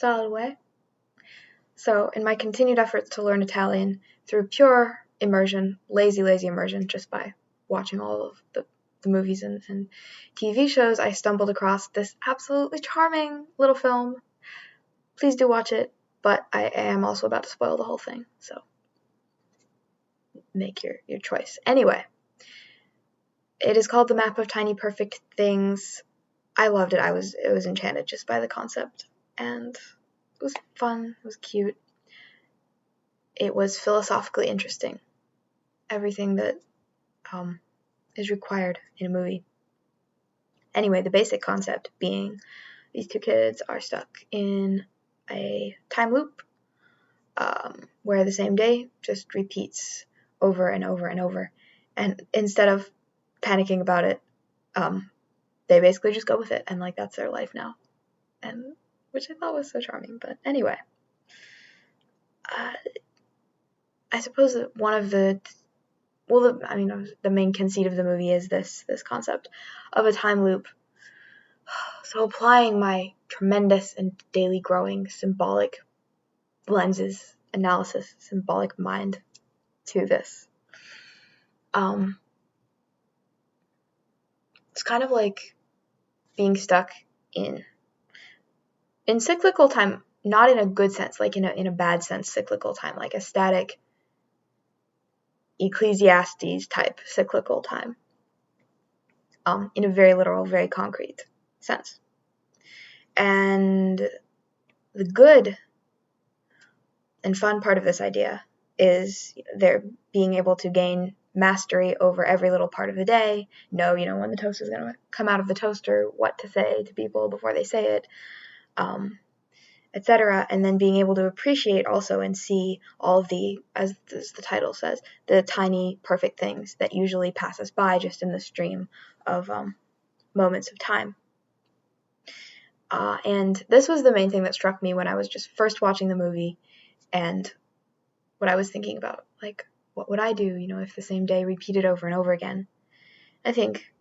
salve. So in my continued efforts to learn Italian through pure immersion, lazy immersion, just by watching all of the movies and TV shows, I stumbled across this absolutely charming little film. Please do watch it, but I am also about to spoil the whole thing, so make your choice. Anyway, it is called The Map of Tiny Perfect Things. I loved it. I was enchanted just by the concept, and it was fun. It was cute. It was philosophically interesting. Everything that is required in a movie. Anyway, the basic concept being these two kids are stuck in a time loop where the same day just repeats over and over and over. And instead of panicking about it, they basically just go with it, and like that's their life now, and which I thought was so charming. But anyway, I suppose that one of the main conceit of the movie is this concept of a time loop. So applying my tremendous and daily growing symbolic lenses analysis, symbolic mind to this, it's kind of like being stuck in cyclical time, not in a good sense, like in a bad sense, cyclical time, like a static Ecclesiastes type cyclical time, in a very literal, very concrete sense. And the good and fun part of this idea is they're being able to gain mastery over every little part of the day, know, when the toast is going to come out of the toaster, what to say to people before they say it, etc. And then being able to appreciate also and see all of the, as the title says, the tiny perfect things that usually pass us by just in the stream of moments of time. And this was the main thing that struck me when I was just first watching the movie, and what I was thinking about, like, what would I do, if the same day repeated over and over again? I think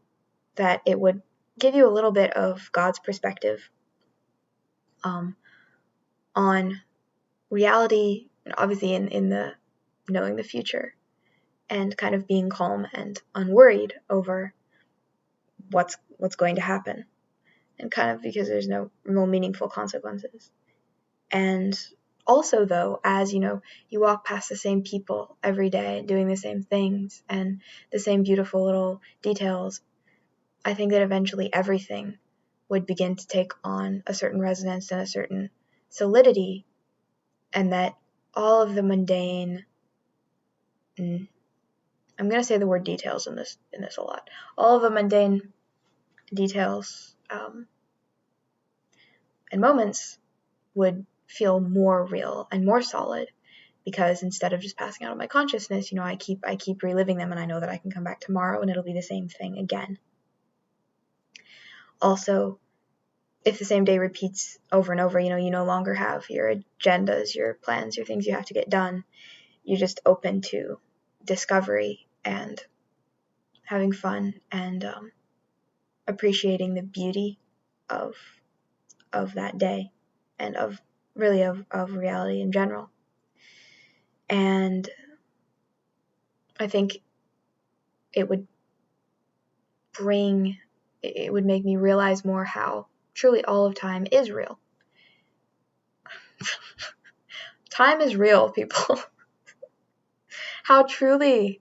that it would give you a little bit of God's perspective on reality, and obviously in the knowing the future, and kind of being calm and unworried over what's going to happen, and kind of because there's no real meaningful consequences. And also, though, as you walk past the same people every day doing the same things and the same beautiful little details, I think that eventually everything would begin to take on a certain resonance and a certain solidity, and that all of the mundane, I'm going to say the word details in this a lot, all of the mundane details and moments would feel more real and more solid, because instead of just passing out of my consciousness, I keep reliving them, and I know that I can come back tomorrow and it'll be the same thing again. Also, if the same day repeats over and over, you no longer have your agendas, your plans, your things you have to get done. You're just open to discovery and having fun and appreciating the beauty of that day and of reality in general. And I think it would make me realize more how truly all of time is real. Time is real, people. How truly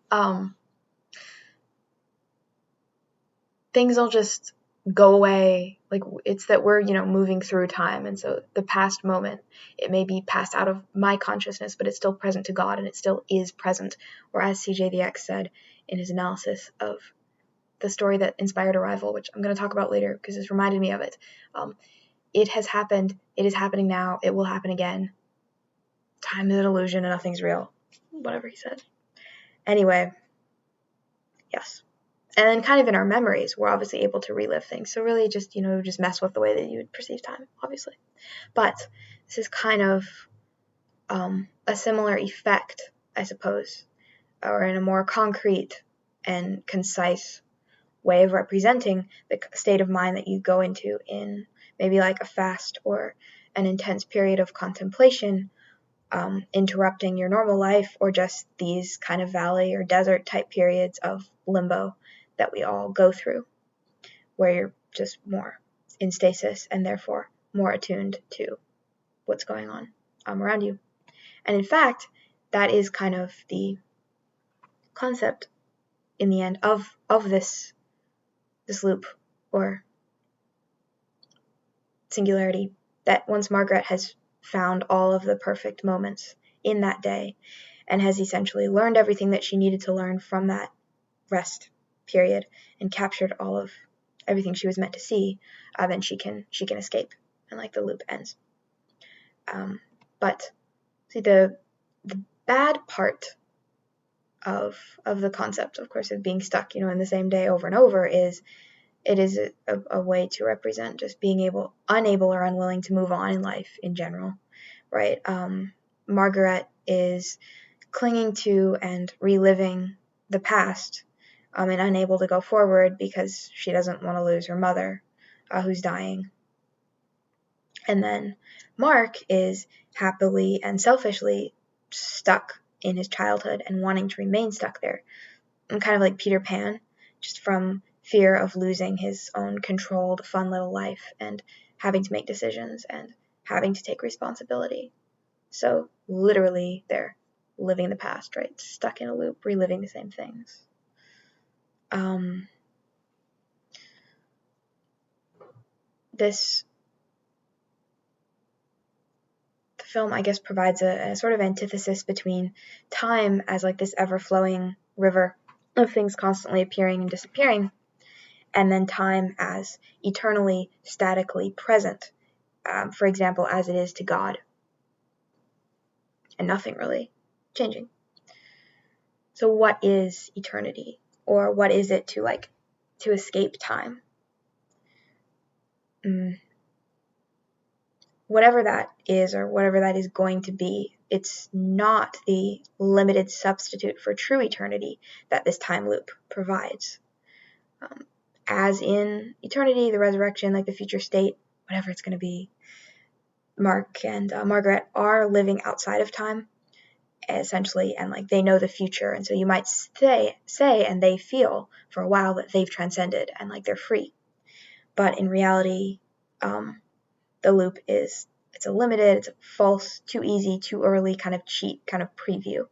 things will just go away. Like, it's that we're, moving through time. And so the past moment, it may be passed out of my consciousness, but it's still present to God, and it still is present. Or as CJ the X said in his analysis of the story that inspired Arrival, which I'm going to talk about later because it's reminded me of it. It has happened. It is happening now. It will happen again. Time is an illusion and nothing's real. Whatever he said. Anyway, yes. And then kind of in our memories, we're obviously able to relive things. So really just, just mess with the way that you would perceive time, obviously. But this is kind of a similar effect, I suppose, or in a more concrete and concise way of representing the state of mind that you go into in maybe like a fast or an intense period of contemplation, interrupting your normal life, or just these kind of valley or desert type periods of limbo that we all go through, where you're just more in stasis and therefore more attuned to what's going on around you. And in fact, that is kind of the concept in the end of this loop or singularity, that once Margaret has found all of the perfect moments in that day and has essentially learned everything that she needed to learn from that rest period and captured all of everything she was meant to see, then she can escape, and like the loop ends. But see, the bad part of the concept, of course, of being stuck, in the same day over and over is it is a way to represent just being unable or unwilling to move on in life in general, right? Margaret is clinging to and reliving the past, and unable to go forward because she doesn't want to lose her mother, who's dying. And then Mark is happily and selfishly stuck in his childhood and wanting to remain stuck there. And kind of like Peter Pan, just from fear of losing his own controlled, fun little life and having to make decisions and having to take responsibility. So literally they're living the past, right? Stuck in a loop, reliving the same things. The film, I guess, provides a sort of antithesis between time as like this ever-flowing river of things constantly appearing and disappearing, and then time as eternally, statically present, for example, as it is to God, and nothing really changing. So what is eternity? Or what is it to escape time? Whatever that is, or whatever that is going to be, it's not the limited substitute for true eternity that this time loop provides. As in eternity, the resurrection, like the future state, whatever it's going to be, Mark and Margaret are living outside of time, essentially, and like they know the future, and so you might say and they feel for a while that they've transcended and like they're free. But in reality, the loop it's a limited, it's a false, too easy, too early kind of cheat, kind of preview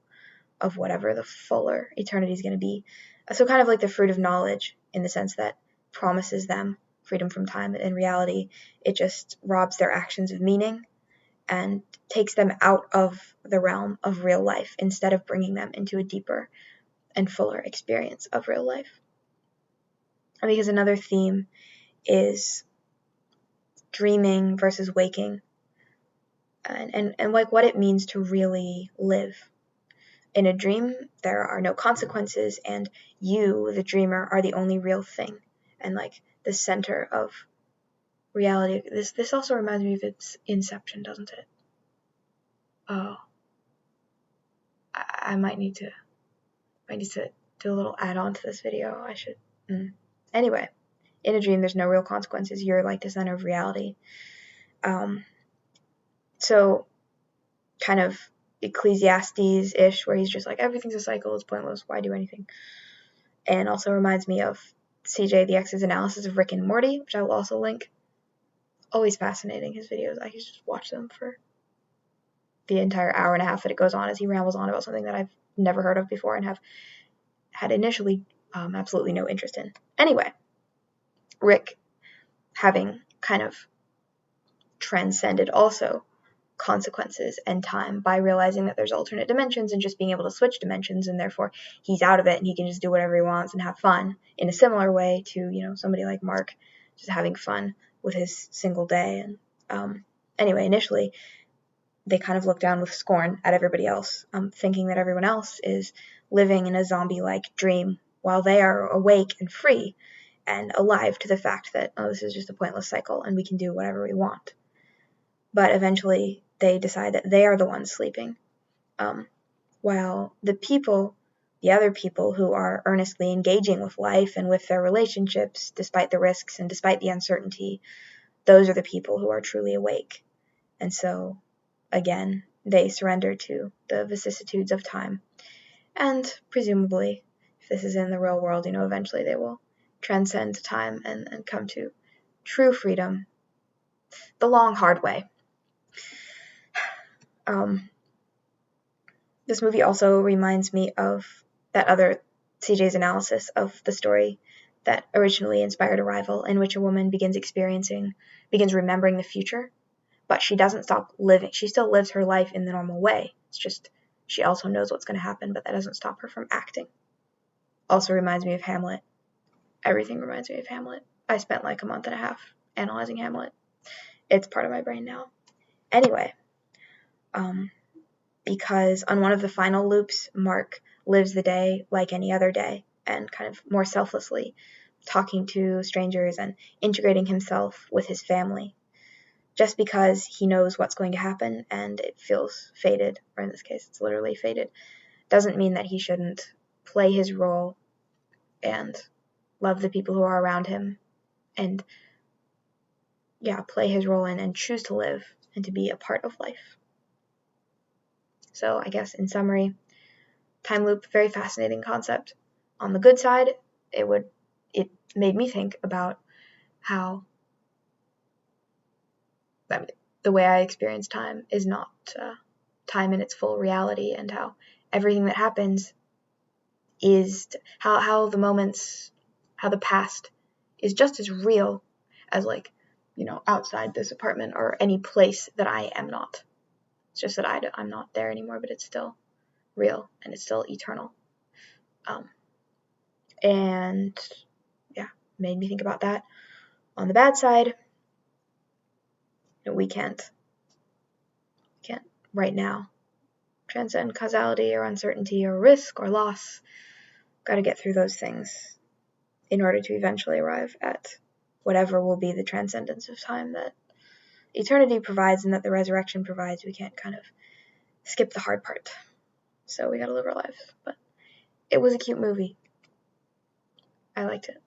of whatever the fuller eternity is going to be. So kind of like the fruit of knowledge, in the sense that promises them freedom from time. In reality, it just robs their actions of meaning and takes them out of the realm of real life instead of bringing them into a deeper and fuller experience of real life. And because another theme is dreaming versus waking, and like what it means to really live. In a dream, there are no consequences, and you, the dreamer, are the only real thing, and like the center of reality. This also reminds me of Inception, doesn't it? Oh, I might need to do a little add-on to this video. I should. Anyway, in a dream, there's no real consequences. You're like the center of reality. So kind of Ecclesiastes-ish, where he's just like, everything's a cycle, it's pointless, why do anything? And also reminds me of CJ the X's analysis of Rick and Morty, which I will also link. Always fascinating, his videos. I could just watch them for the entire hour and a half that it goes on as he rambles on about something that I've never heard of before and have had initially absolutely no interest in. Anyway, Rick having kind of transcended also consequences and time by realizing that there's alternate dimensions and just being able to switch dimensions, and therefore he's out of it and he can just do whatever he wants and have fun in a similar way to somebody like Mark just having fun with his single day. And anyway, initially they kind of look down with scorn at everybody else, thinking that everyone else is living in a zombie-like dream while they are awake and free and alive to the fact that, this is just a pointless cycle and we can do whatever we want. But eventually they decide that they are the ones sleeping, while the other people who are earnestly engaging with life and with their relationships, despite the risks and despite the uncertainty, those are the people who are truly awake And so, again, they surrender to the vicissitudes of time. And presumably, if this is in the real world, eventually they will transcend time and come to true freedom the long, hard way. This movie also reminds me of that other CJ's analysis of the story that originally inspired Arrival, in which a woman begins remembering the future, but she doesn't stop living. She still lives her life in the normal way. It's just she also knows what's going to happen, but that doesn't stop her from acting. Also reminds me of Hamlet. Everything reminds me of Hamlet. I spent like a month and a half analyzing Hamlet. It's part of my brain now. Anyway, because on one of the final loops, Mark lives the day like any other day and kind of more selflessly, talking to strangers and integrating himself with his family. Just because he knows what's going to happen and it feels fated, or in this case, it's literally fated, doesn't mean that he shouldn't play his role and love the people who are around him and, play his role and choose to live and to be a part of life. So I guess in summary, time loop, very fascinating concept. On the good side, it made me think about how the way I experience time is not time in its full reality, and how everything that happens is how the past is just as real as outside this apartment or any place that I am not. It's just that I'm not there anymore, but it's still real and it's still eternal. And made me think about that. On the bad side, we can't right now transcend causality or uncertainty or risk or loss. Got to get through those things in order to eventually arrive at whatever will be the transcendence of time that eternity provides and that the resurrection provides. We can't kind of skip the hard part. So we got to live our lives. But it was a cute movie. I liked it.